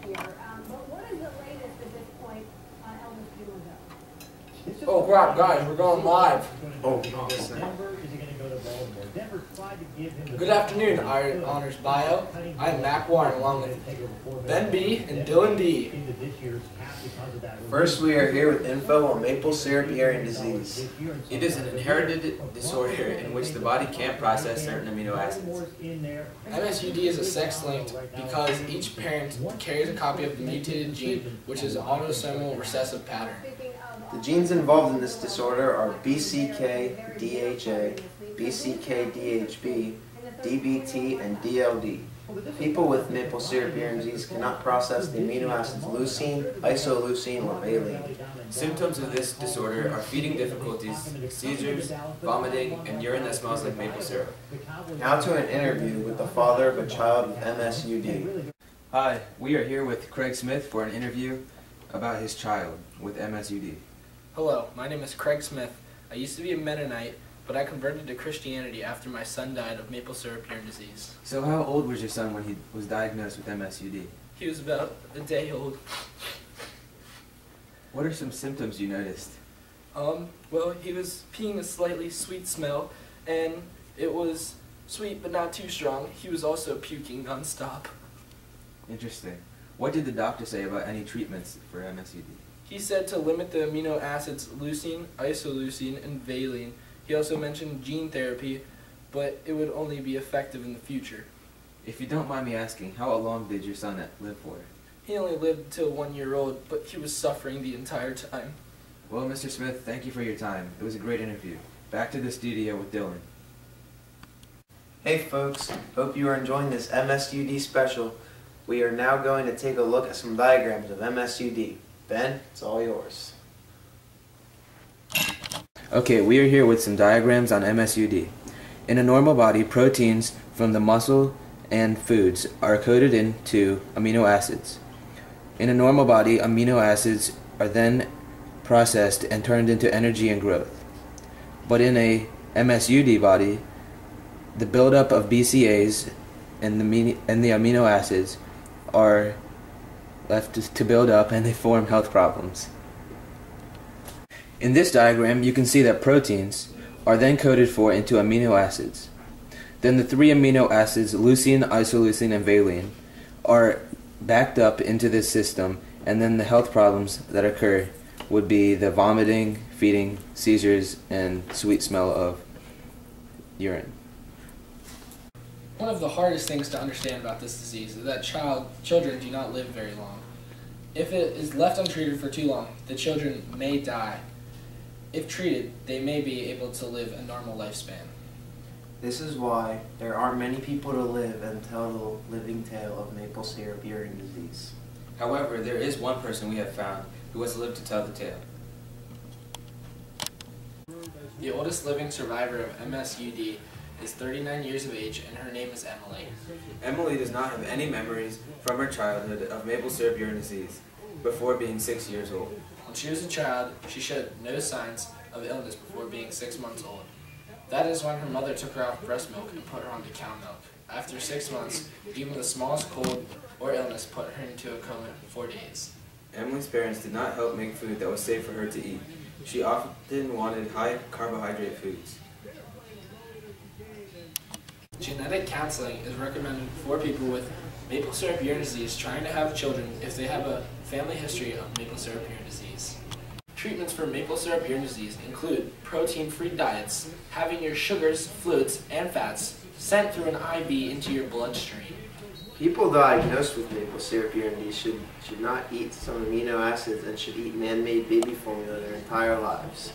here. But what is the latest at this point on Elvis Dumoulin? Oh crap, guys, we're going live. Oh, Good afternoon, Iron Honors Bio. I'm Mac Warren along with Ben B and Dylan D. first we are here with info on maple syrup urine disease. It is an inherited disorder in which the body can't process certain amino acids. MSUD is a sex-linked because each parent carries a copy of the mutated gene, which is an autosomal recessive pattern. The genes involved in this disorder are BCK-DHA, BCK-DHB, DBT, and DLD. People with maple syrup urine disease cannot process the amino acids leucine, isoleucine, or valine. Symptoms of this disorder are feeding difficulties, seizures, vomiting, and urine that smells like maple syrup. Now to an interview with the father of a child with MSUD. Hi, we are here with Craig Smith for an interview about his child with MSUD. Hello, my name is Craig Smith. I used to be a Mennonite, but I converted to Christianity after my son died of maple syrup urine disease. So how old was your son when he was diagnosed with MSUD? He was about a day old. What are some symptoms you noticed? Well, he was peeing a slightly sweet smell, and it was sweet but not too strong. He was also puking nonstop. Interesting. What did the doctor say about any treatments for MSUD? He said to limit the amino acids leucine, isoleucine, and valine. He also mentioned gene therapy, but it would only be effective in the future. If you don't mind me asking, how long did your son live for? He only lived till 1 year old, but he was suffering the entire time. Well, Mr. Smith, thank you for your time. It was a great interview. Back to the studio with Dylan. Hey folks, hope you are enjoying this MSUD special. We are now going to take a look at some diagrams of MSUD. Ben, it's all yours. Okay, we are here with some diagrams on MSUD. In a normal body, proteins from the muscle and foods are coded into amino acids. In a normal body, amino acids are then processed and turned into energy and growth. But in a MSUD body, the buildup of BCAs and the amino acids are left to build up, and they form health problems. In this diagram, you can see that proteins are then coded for into amino acids. Then the three amino acids, leucine, isoleucine, and valine, are backed up into this system, and then the health problems that occur would be the vomiting, feeding, seizures, and sweet smell of urine. One of the hardest things to understand about this disease is that children do not live very long. If it is left untreated for too long, the children may die. If treated, they may be able to live a normal lifespan. This is why there aren't many people to live and tell the living tale of maple syrup urine disease. However, there is one person we have found who has lived to tell the tale. The oldest living survivor of MSUD is 39 years of age, and her name is Emily. Emily does not have any memories from her childhood of maple syrup urine disease before being 6 years old. When she was a child, she showed no signs of illness before being 6 months old. That is when her mother took her off breast milk and put her onto cow milk. After 6 months, even the smallest cold or illness put her into a coma for days. Emily's parents did not help make food that was safe for her to eat. She often wanted high carbohydrate foods. Genetic counseling is recommended for people with maple syrup urine disease trying to have children if they have a family history of maple syrup urine disease. Treatments for maple syrup urine disease include protein-free diets, having your sugars, fluids, and fats sent through an IV into your bloodstream. People diagnosed with maple syrup urine disease should not eat some amino acids and should eat man-made baby formula their entire lives.